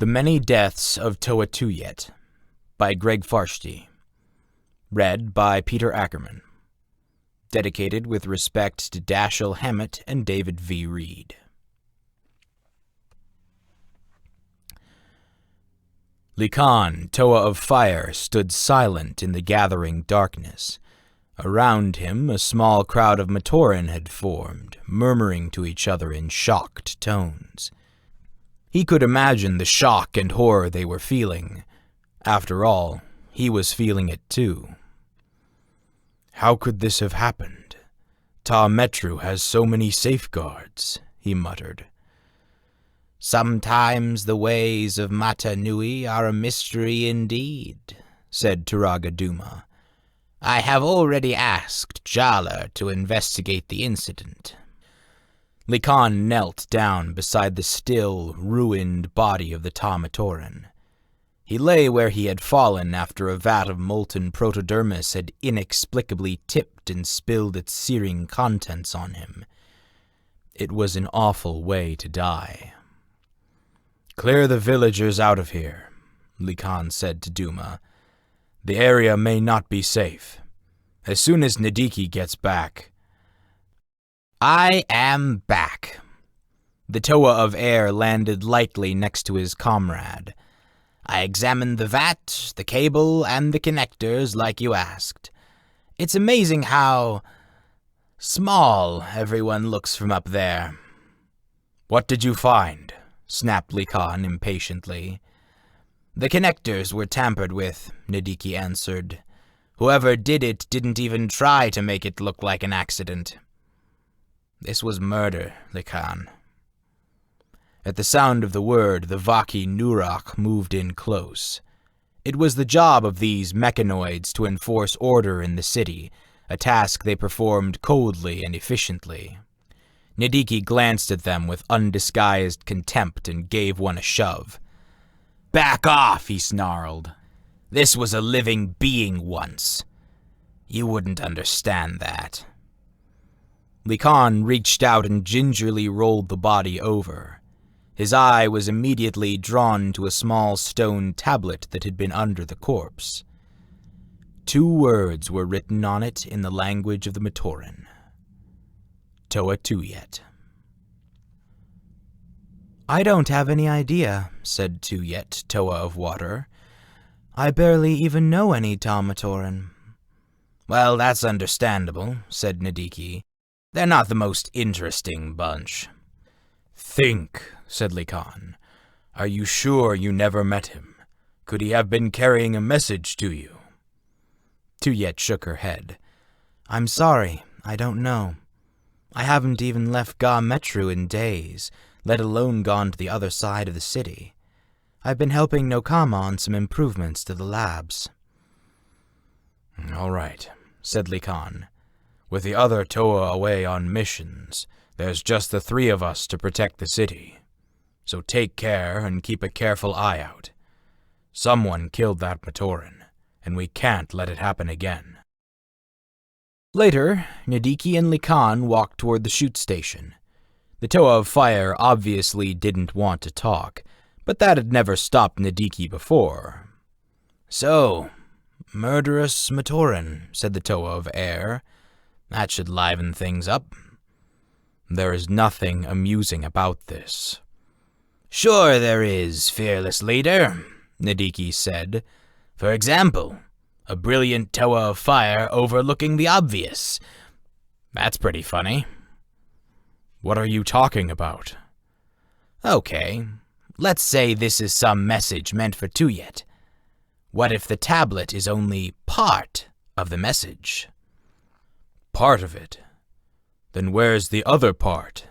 The Many Deaths of Toa Tuyet by Greg Farshty. Read by Peter Ackerman. Dedicated with respect to Dashiell Hammett and David V. Reed. Likan, Toa of Fire, stood silent in the gathering darkness. Around him, a small crowd of Matoran had formed, murmuring to each other in shocked tones. He could imagine the shock and horror they were feeling. After all, he was feeling it too. "How could this have happened? Ta Metru has so many safeguards," he muttered. "Sometimes the ways of Mata Nui are a mystery indeed," said Turaga Duma. "I have already asked Jala to investigate the incident." Likan knelt down beside the still, ruined body of the Ta Matoran. He lay where he had fallen after a vat of molten protodermis had inexplicably tipped and spilled its searing contents on him. It was an awful way to die. "Clear the villagers out of here," Likan said to Duma. "The area may not be safe. As soon as Nadiki gets back—" "I am back." The Toa of Air landed lightly next to his comrade. "I examined the vat, the cable, and the connectors like you asked. It's amazing how small everyone looks from up there." "What did you find?" snapped Likan impatiently. "The connectors were tampered with," Nadiki answered. "Whoever did it didn't even try to make it look like an accident. This was murder, Likan." At the sound of the word, the Vaki Nurak moved in close. It was the job of these mechanoids to enforce order in the city, a task they performed coldly and efficiently. Nadiki glanced at them with undisguised contempt and gave one a shove. "Back off," he snarled. "This was a living being once. You wouldn't understand that." Likan reached out and gingerly rolled the body over. His eye was immediately drawn to a small stone tablet that had been under the corpse. 2 words were written on it in the language of the Matoran. Toa Tuyet. "I don't have any idea," said Tuyet, Toa of Water. "I barely even know any Ta Matoran." "Well, that's understandable," said Nadiki. "They're not the most interesting bunch." "Think," said Likan. "Are you sure you never met him? Could he have been carrying a message to you?" Tuyet shook her head. "I'm sorry, I don't know. I haven't even left Ga Metru in days, let alone gone to the other side of the city. I've been helping Nokama on some improvements to the labs." "All right," said Likan. "With the other Toa away on missions, there's just the 3 of us to protect the city. So take care and keep a careful eye out. Someone killed that Matoran, and we can't let it happen again." Later, Nadiki and Likan walked toward the shoot station. The Toa of Fire obviously didn't want to talk, but that had never stopped Nadiki before. "So, murderous Matoran," said the Toa of Air. "That should liven things up." "There is nothing amusing about this." "Sure there is, fearless leader," Nadiki said. "For example, a brilliant Toa of Fire overlooking the obvious. That's pretty funny." "What are you talking about?" "Okay, let's say this is some message meant for Tuyet. What if the tablet is only part of the message?" "Part of it? Then where's the other part?"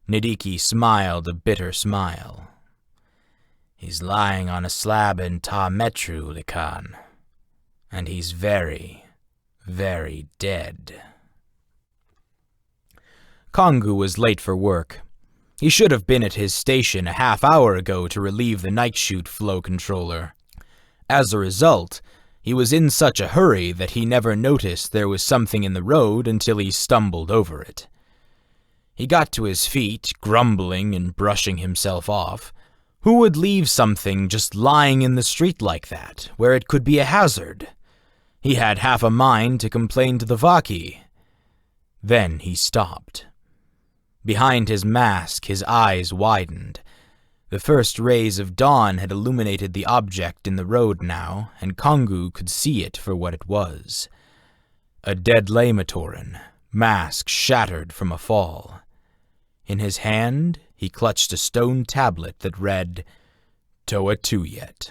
Nadiki smiled a bitter smile. "He's lying on a slab in Ta Metru, Likan. And he's very, very dead." Kongu was late for work. He should have been at his station a half hour ago to relieve the night chute flow controller. As a result, he was in such a hurry that he never noticed there was something in the road until he stumbled over it. He got to his feet, grumbling and brushing himself off. Who would leave something just lying in the street like that, where it could be a hazard? He had half a mind to complain to the Vaki. Then he stopped. Behind his mask, his eyes widened. The first rays of dawn had illuminated the object in the road now, and Kongu could see it for what it was. A dead Lematoran, mask shattered from a fall. In his hand, he clutched a stone tablet that read, Toa Tuyet.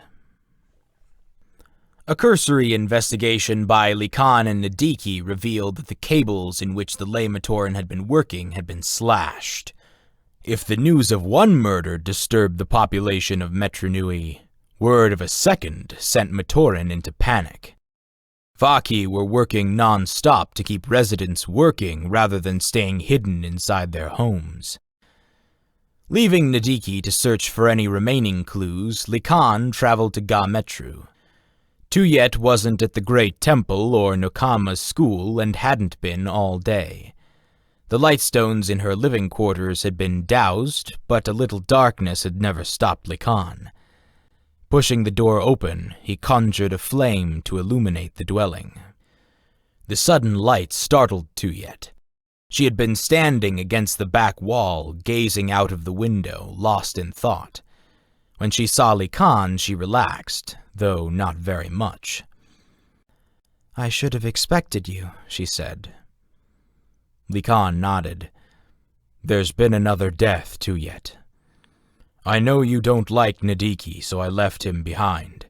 A cursory investigation by Likan and Nadiki revealed that the cables in which the Lematoran had been working had been slashed. If the news of one murder disturbed the population of Metronui, word of a second sent Matoran into panic. Vaki were working non-stop to keep residents working rather than staying hidden inside their homes. Leaving Nadiki to search for any remaining clues, Likan traveled to Ga-Metru. Tuyet wasn't at the Great Temple or Nokama's school and hadn't been all day. The lightstones in her living quarters had been doused, but a little darkness had never stopped Likan. Pushing the door open, he conjured a flame to illuminate the dwelling. The sudden light startled Tuyet. She had been standing against the back wall, gazing out of the window, lost in thought. When she saw Likan, she relaxed, though not very much. "I should have expected you," she said. Likan nodded. "There's been another death, Tuyet. I know you don't like Nadiki, so I left him behind.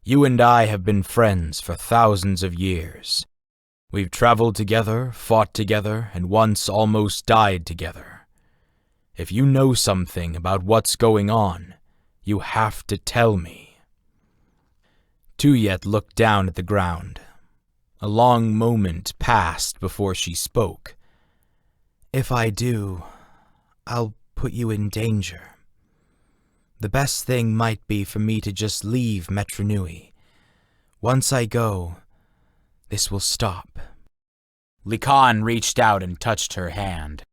You and I have been friends for thousands of years. We've traveled together, fought together, and once almost died together. If you know something about what's going on, you have to tell me." Tuyet looked down at the ground. A long moment passed before she spoke. "If I do, I'll put you in danger. The best thing might be for me to just leave Metronui. Once I go, this will stop." Likan reached out and touched her hand.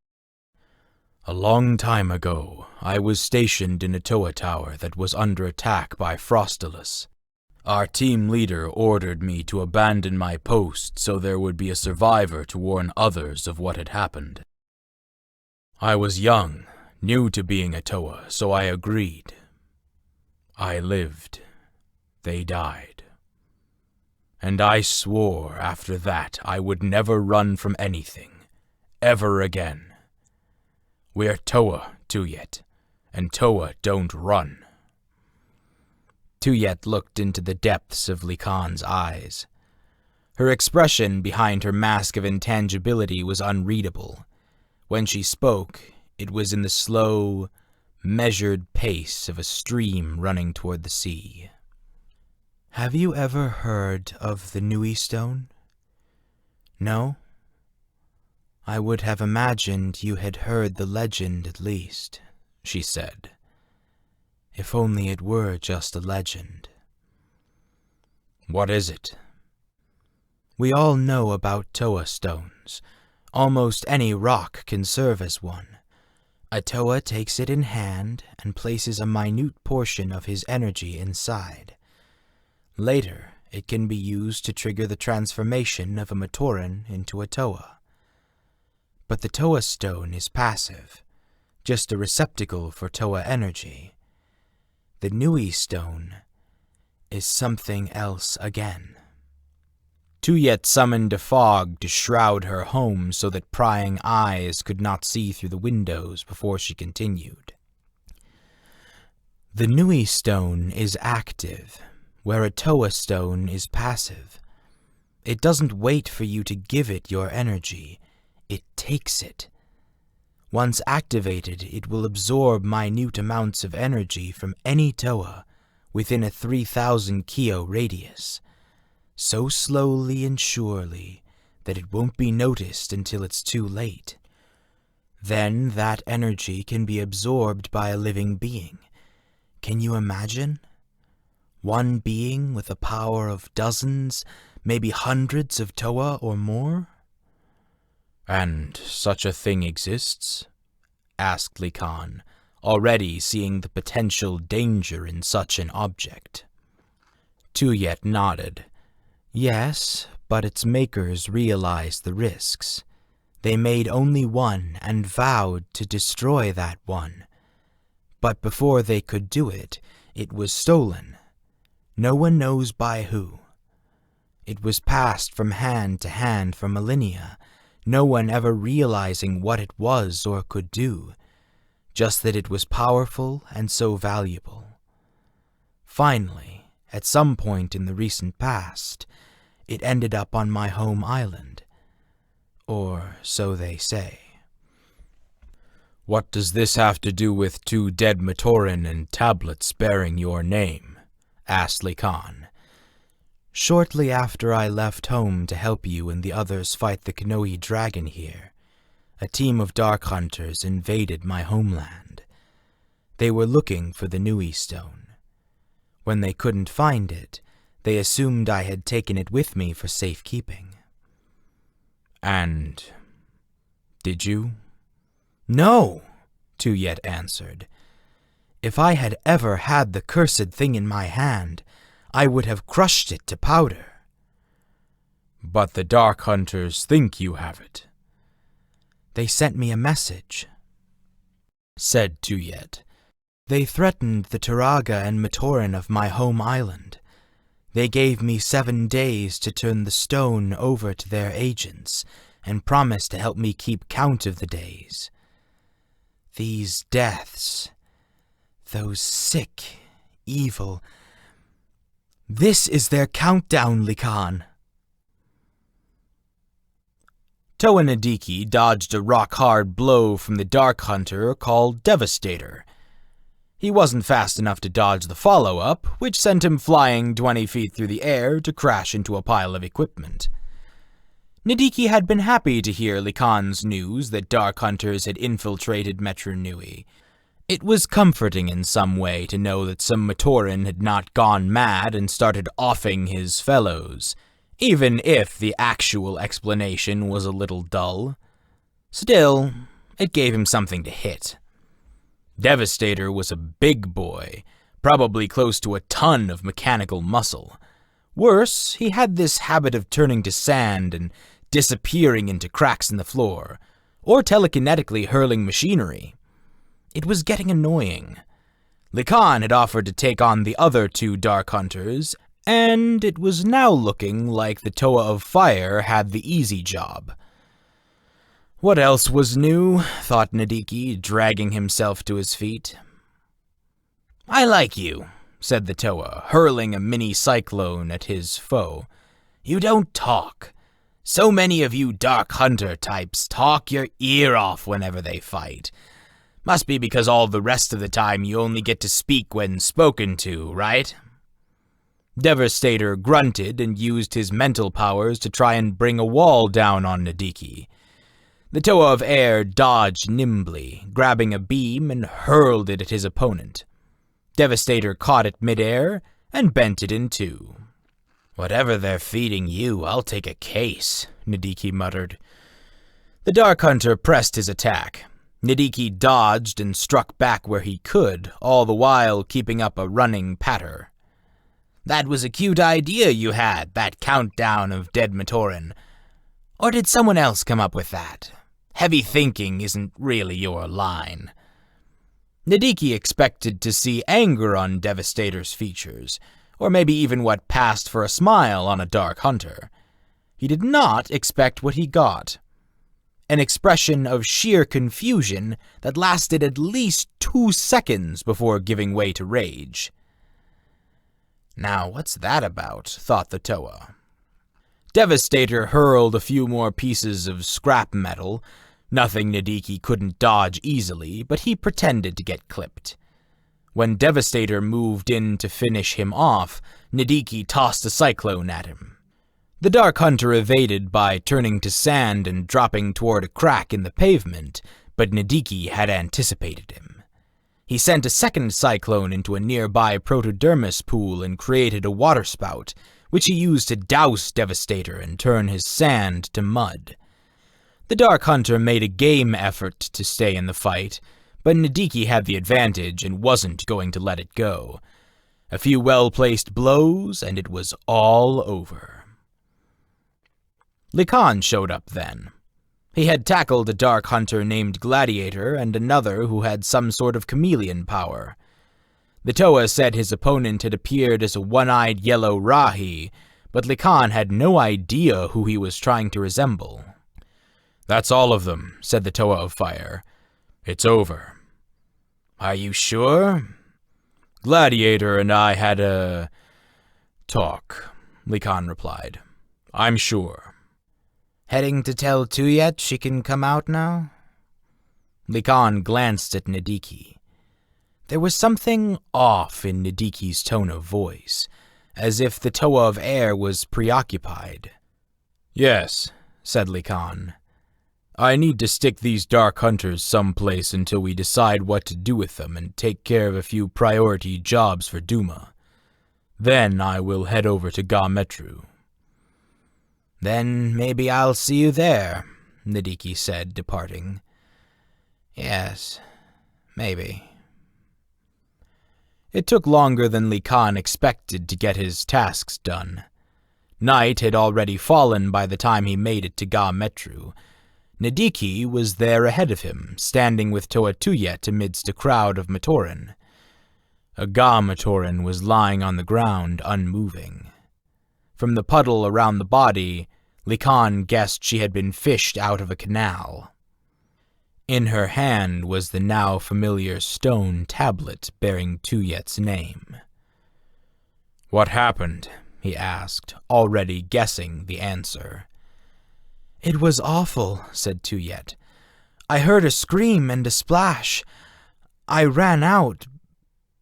"A long time ago, I was stationed in a Toa tower that was under attack by Frostilus. Our team leader ordered me to abandon my post so there would be a survivor to warn others of what had happened. I was young, new to being a Toa, so I agreed. I lived. They died. And I swore after that I would never run from anything, ever again. We're Toa, Tuyet, and Toa don't run." Tuyet looked into the depths of Likan's eyes. Her expression behind her mask of intangibility was unreadable. When she spoke, it was in the slow, measured pace of a stream running toward the sea. "Have you ever heard of the Nui Stone? No? I would have imagined you had heard the legend at least," she said. "If only it were just a legend." "What is it?" "We all know about Toa stones. Almost any rock can serve as one. A Toa takes it in hand and places a minute portion of his energy inside. Later, it can be used to trigger the transformation of a Matoran into a Toa. But the Toa stone is passive, just a receptacle for Toa energy. The Nui stone is something else again." Tuyet summoned a fog to shroud her home so that prying eyes could not see through the windows before she continued. "The Nui stone is active, where a Toa stone is passive. It doesn't wait for you to give it your energy, it takes it. Once activated, it will absorb minute amounts of energy from any Toa within a 3,000 kyo radius, so slowly and surely that it won't be noticed until it's too late. Then that energy can be absorbed by a living being. Can you imagine? One being with a power of dozens, maybe hundreds of Toa or more?" "And such a thing exists?" asked Likan, already seeing the potential danger in such an object. Tuyet nodded. Yes, but its makers realized the risks. They made only one and vowed to destroy that one. But before they could do it, it was stolen. No one knows by who. It was passed from hand to hand for millennia, no one ever realizing what it was or could do, just that it was powerful and so valuable. Finally, at some point in the recent past, it ended up on my home island. Or so they say. What does this have to do with 2 dead Matoran and tablets bearing your name? Asked Lacan. Shortly after I left home to help you and the others fight the Kanohi dragon here, a team of Dark Hunters invaded my homeland. They were looking for the Nui Stone. When they couldn't find it, they assumed I had taken it with me for safekeeping. And did you? No, Tuyet answered. If I had ever had the cursed thing in my hand, I would have crushed it to powder. But the Dark Hunters think you have it. They sent me a message, said Tuyet. They threatened the Turaga and Matoran of my home island. They gave me 7 days to turn the stone over to their agents and promised to help me keep count of the days. These deaths, those sick, evil... This is their countdown, Likan. Toa Nadiki dodged a rock-hard blow from the Dark Hunter called Devastator. He wasn't fast enough to dodge the follow-up, which sent him flying 20 feet through the air to crash into a pile of equipment. Nadiki had been happy to hear Likan's news that Dark Hunters had infiltrated Metru Nui. It was comforting in some way to know that some Matoran had not gone mad and started offing his fellows, even if the actual explanation was a little dull. Still, it gave him something to hit. Devastator was a big boy, probably close to a ton of mechanical muscle. Worse, he had this habit of turning to sand and disappearing into cracks in the floor, or telekinetically hurling machinery. It was getting annoying. Likan had offered to take on the other 2 Dark Hunters, and it was now looking like the Toa of Fire had the easy job. What else was new? Thought Nadiki, dragging himself to his feet. I like you, said the Toa, hurling a mini cyclone at his foe. You don't talk. So many of you Dark Hunter types talk your ear off whenever they fight. Must be because all the rest of the time you only get to speak when spoken to, right? Devastator grunted and used his mental powers to try and bring a wall down on Nadiki. The Toa of Air dodged nimbly, grabbing a beam and hurled it at his opponent. Devastator caught it midair and bent it in 2. Whatever they're feeding you, I'll take a case, Nadiki muttered. The Dark Hunter pressed his attack. Nadiki dodged and struck back where he could, all the while keeping up a running patter. That was a cute idea you had, that countdown of dead Matoran. Or did someone else come up with that? Heavy thinking isn't really your line. Nadiki expected to see anger on Devastator's features, or maybe even what passed for a smile on a Dark Hunter. He did not expect what he got. An expression of sheer confusion that lasted at least 2 seconds before giving way to rage. Now, what's that about? Thought the Toa. Devastator hurled a few more pieces of scrap metal, nothing Nadiki couldn't dodge easily, but he pretended to get clipped. When Devastator moved in to finish him off, Nadiki tossed a cyclone at him. The Dark Hunter evaded by turning to sand and dropping toward a crack in the pavement, but Nadiki had anticipated him. He sent a second cyclone into a nearby protodermis pool and created a waterspout, which he used to douse Devastator and turn his sand to mud. The Dark Hunter made a game effort to stay in the fight, but Nadiki had the advantage and wasn't going to let it go. A few well-placed blows, and it was all over. Likan showed up then. He had tackled a dark hunter named Gladiator and another who had some sort of chameleon power. The Toa said his opponent had appeared as a one-eyed yellow Rahi, but Likan had no idea who he was trying to resemble. "That's all of them," said the Toa of Fire. "It's over." "Are you sure?" "Gladiator and I had a talk," Likan replied. "I'm sure." "Heading to tell Tuyet she can come out now?" Likan glanced at Nadiki. There was something off in Nadiki's tone of voice, as if the Toa of Air was preoccupied. "Yes," said Likan. "I need to stick these dark hunters someplace until we decide what to do with them and take care of a few priority jobs for Duma. Then I will head over to Ga-Metru." "Then maybe I'll see you there," Nadiki said, departing. "Yes, maybe." It took longer than Likan expected to get his tasks done. Night had already fallen by the time he made it to Ga-Metru. Nadiki was there ahead of him, standing with Toa Tuyet amidst a crowd of Matoran. A Ga-Matoran was lying on the ground, unmoving. From the puddle around the body, Likan guessed she had been fished out of a canal. In her hand was the now familiar stone tablet bearing Tuyet's name. "What happened?" he asked, already guessing the answer. "It was awful," said Tuyet. "I heard a scream and a splash. I ran out,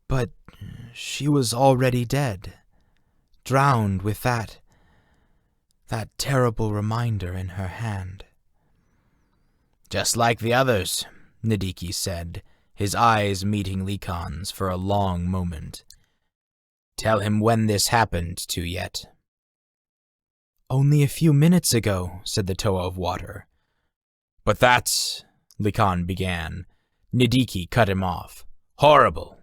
but she was already dead, drowned with that terrible reminder in her hand." "Just like the others," Nadiki said, his eyes meeting Likan's for a long moment. "Tell him when this happened, Tuyet." "Only a few minutes ago," said the Toa of Water. "But that's," Likan began. Nadiki cut him off. "Horrible.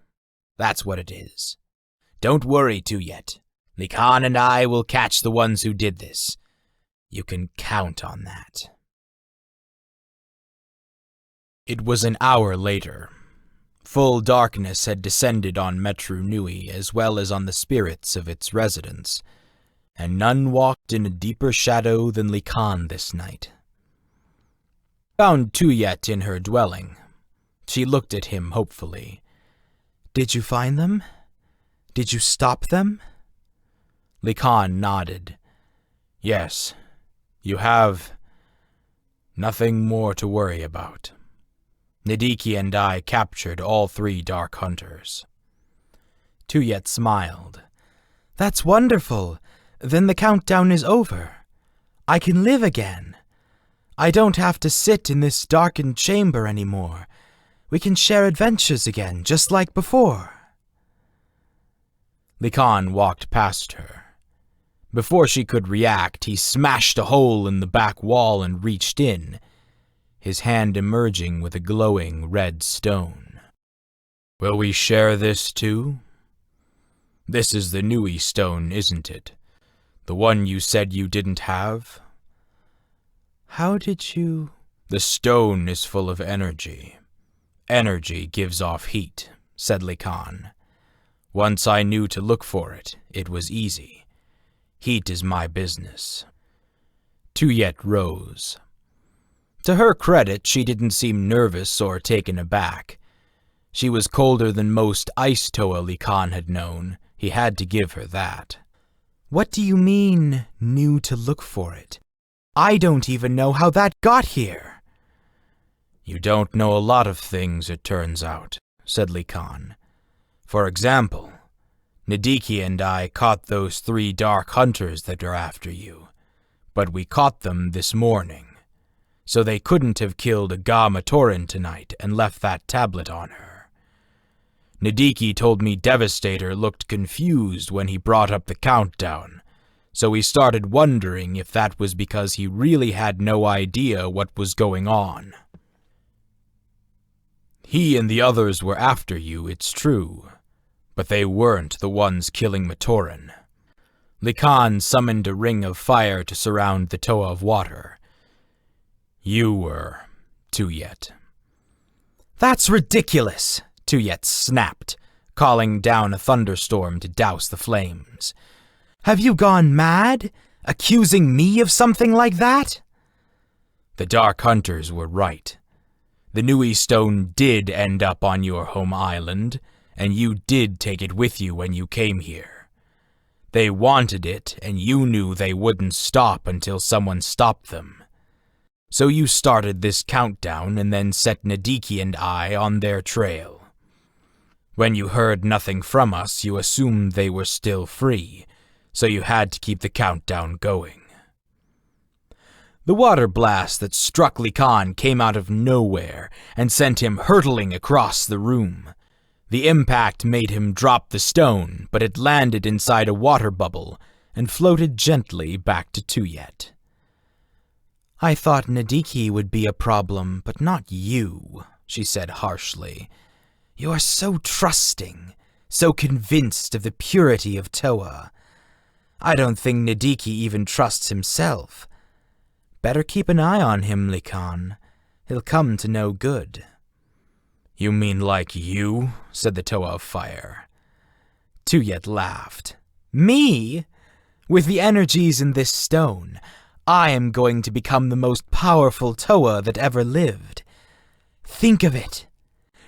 That's what it is. Don't worry, Tuyet. Likan and I will catch the ones who did this. You can count on that." It was an hour later. Full darkness had descended on Metru Nui as well as on the spirits of its residents, and none walked in a deeper shadow than Likan this night. Found Tuyet in her dwelling. She looked at him hopefully. "Did you find them? Did you stop them?" Likan nodded. "Yes, you have nothing more to worry about. Nadiki and I captured all 3 dark hunters." Tuyet smiled. "That's wonderful. Then the countdown is over. I can live again. I don't have to sit in this darkened chamber anymore. We can share adventures again, just like before." Likan walked past her. Before she could react, he smashed a hole in the back wall and reached in, his hand emerging with a glowing red stone. "Will we share this too? This is the Nui stone, isn't it? The one you said you didn't have?" "How did you—" "The stone is full of energy. Energy gives off heat," said Likan. "Once I knew to look for it, it was easy. Heat is my business." Tuyet rose. To her credit, she didn't seem nervous or taken aback. She was colder than most ice Toa Likan had known. He had to give her that. "What do you mean, knew to look for it? I don't even know how that got here." "You don't know a lot of things, it turns out," said Likan. "For example, Nadiki and I caught those 3 dark hunters that are after you, but we caught them this morning, so they couldn't have killed a Ga-Matoran tonight and left that tablet on her. Nadiki told me Devastator looked confused when he brought up the countdown, so we started wondering if that was because he really had no idea what was going on." He and the others were after you, it's true, but they weren't the ones killing Matoran. Likan summoned a ring of fire to surround the Toa of water. You were, Tuyet. That's ridiculous, Tuyet snapped, calling down a thunderstorm to douse the flames. Have you gone mad? Accusing me of something like that? The Dark Hunters were right. The Nui Stone did end up on your home island, and you did take it with you when you came here. They wanted it, and you knew they wouldn't stop until someone stopped them. So you started this countdown and then set Nadiki and I on their trail. When you heard nothing from us, you assumed they were still free, so you had to keep the countdown going. The water blast that struck Likan came out of nowhere and sent him hurtling across the room. The impact made him drop the stone, but it landed inside a water bubble and floated gently back to Tuyet. I thought Nadiki would be a problem, but not you, she said harshly. You are so trusting, so convinced of the purity of Toa. I don't think Nadiki even trusts himself. Better keep an eye on him, Likan. He'll come to no good. You mean like you? Said the Toa of Fire. Tuyet laughed. Me? With the energies in this stone, I am going to become the most powerful Toa that ever lived. Think of it.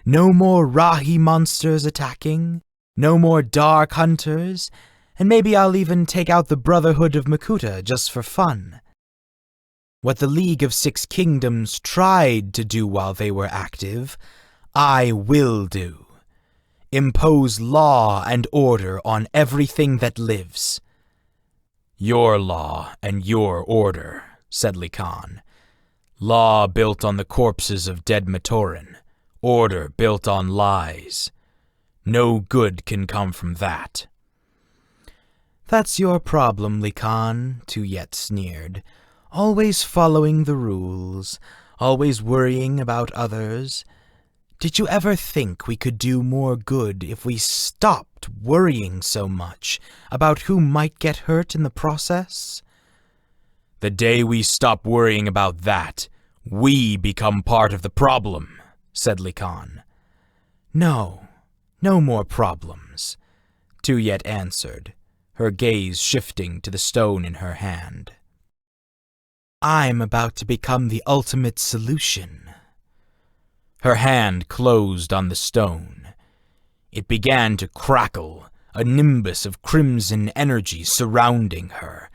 No more Rahi monsters attacking, no more Dark Hunters, and maybe I'll even take out the Brotherhood of Makuta just for fun. What the League of Six Kingdoms tried to do while they were active, I will do. Impose law and order on everything that lives. Your law and your order, said Likan. Law built on the corpses of dead Matoran. Order built on lies. No good can come from that. That's your problem, Likan, Tuyet sneered. Always following the rules, always worrying about others. Did you ever think we could do more good if we stopped worrying so much about who might get hurt in the process? The day we stop worrying about that, we become part of the problem, said Likan. No more problems, Tuyet answered, her gaze shifting to the stone in her hand. I'm about to become the ultimate solution. Her hand closed on the stone. It began to crackle, a nimbus of crimson energy surrounding her.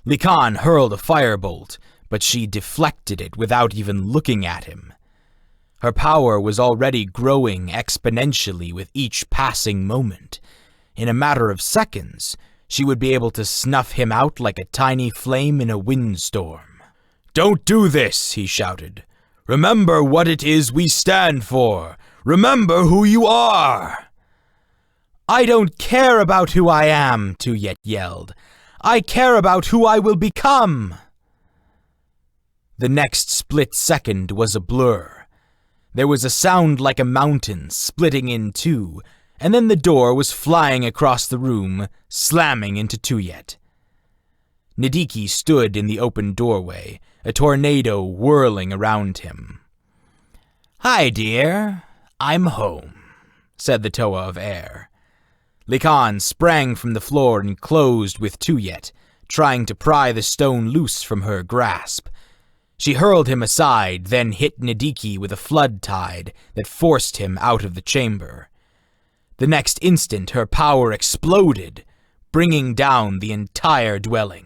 Likan hurled a firebolt, but she deflected it without even looking at him. Her power was already growing exponentially with each passing moment. In a matter of seconds, she would be able to snuff him out like a tiny flame in a windstorm. "Don't do this," he shouted. "Remember what it is we stand for. Remember who you are." I don't care about who I am, Tuyet yelled. I care about who I will become. The next split second was a blur. There was a sound like a mountain splitting in two, and then the door was flying across the room, slamming into Tuyet. Nadiki stood in the open doorway, a tornado whirling around him. "Hi, dear. I'm home," said the Toa of Air. Likan sprang from the floor and closed with Tuyet, trying to pry the stone loose from her grasp. She hurled him aside, then hit Nadiki with a flood tide that forced him out of the chamber. The next instant, her power exploded, bringing down the entire dwelling.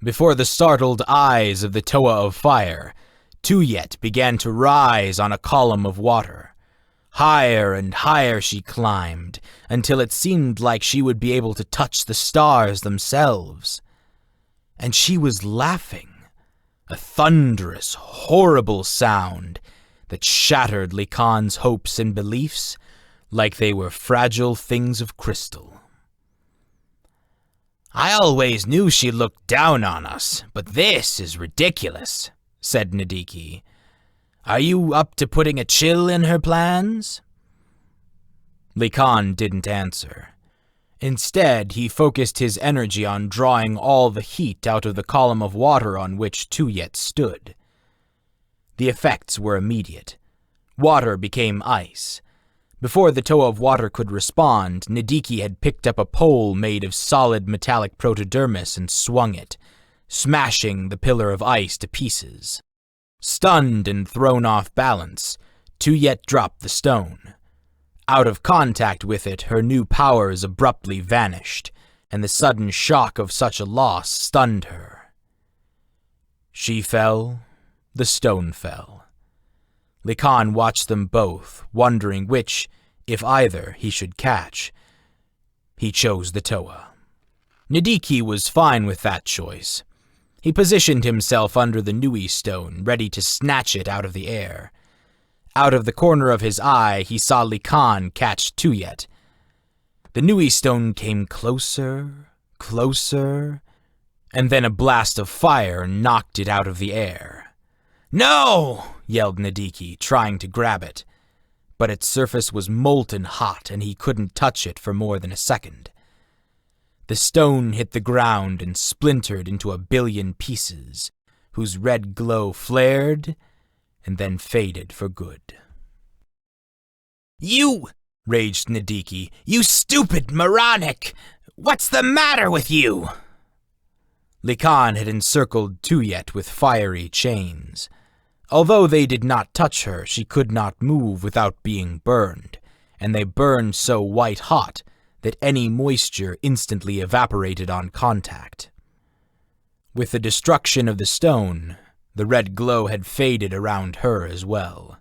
Before the startled eyes of the Toa of Fire, Tuyet began to rise on a column of water. Higher and higher she climbed, until it seemed like she would be able to touch the stars themselves. And she was laughing, a thunderous, horrible sound that shattered Likan's hopes and beliefs like they were fragile things of crystal. "I always knew she looked down on us, but this is ridiculous," said Nadiki. Are you up to putting a chill in her plans?" Likan didn't answer. Instead, he focused his energy on drawing all the heat out of the column of water on which Tuyet stood. The effects were immediate. Water became ice. Before the toe of water could respond, Nidiki had picked up a pole made of solid metallic protodermis and swung it, smashing the pillar of ice to pieces. Stunned and thrown off balance, Tuyet dropped the stone. Out of contact with it, her new powers abruptly vanished, and the sudden shock of such a loss stunned her. She fell, the stone fell. Likan watched them both, wondering which, if either, he should catch. He chose the Toa. Nidiki was fine with that choice. He positioned himself under the Nui stone, ready to snatch it out of the air. Out of the corner of his eye, he saw Likan catch Tuyet. The Nui stone came closer, closer, and then a blast of fire knocked it out of the air. "No!" yelled Nidiki, trying to grab it. But its surface was molten hot, and he couldn't touch it for more than a second. The stone hit the ground and splintered into a billion pieces, whose red glow flared and then faded for good. "You!" raged Nidiki. "You stupid moronic! What's the matter with you?" Likan had encircled Tuyet with fiery chains. Although they did not touch her, she could not move without being burned, and they burned so white-hot that any moisture instantly evaporated on contact. With the destruction of the stone, the red glow had faded around her as well.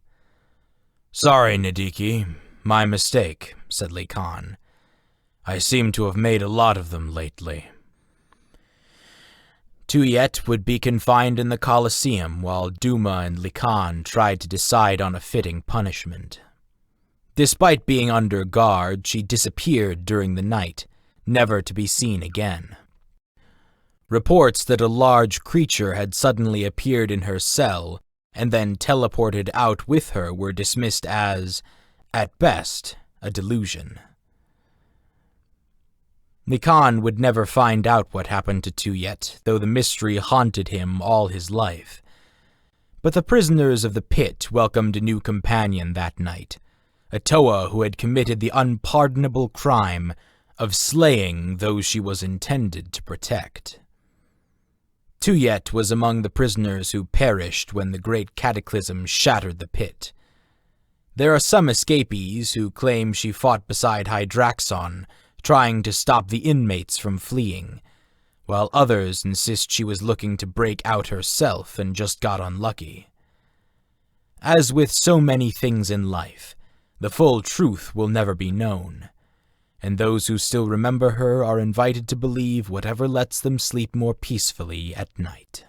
"Sorry, Nidiki. My mistake," said Likan. "I seem to have made a lot of them lately." Tuyet would be confined in the Colosseum while Duma and Likan tried to decide on a fitting punishment. Despite being under guard, she disappeared during the night, never to be seen again. Reports that a large creature had suddenly appeared in her cell and then teleported out with her were dismissed as, at best, a delusion. Likan would never find out what happened to Tuyet, though the mystery haunted him all his life. But the prisoners of the pit welcomed a new companion that night, a Toa who had committed the unpardonable crime of slaying those she was intended to protect. Tuyet was among the prisoners who perished when the great cataclysm shattered the pit. There are some escapees who claim she fought beside Hydraxon, trying to stop the inmates from fleeing, while others insist she was looking to break out herself and just got unlucky. As with so many things in life, the full truth will never be known, and those who still remember her are invited to believe whatever lets them sleep more peacefully at night.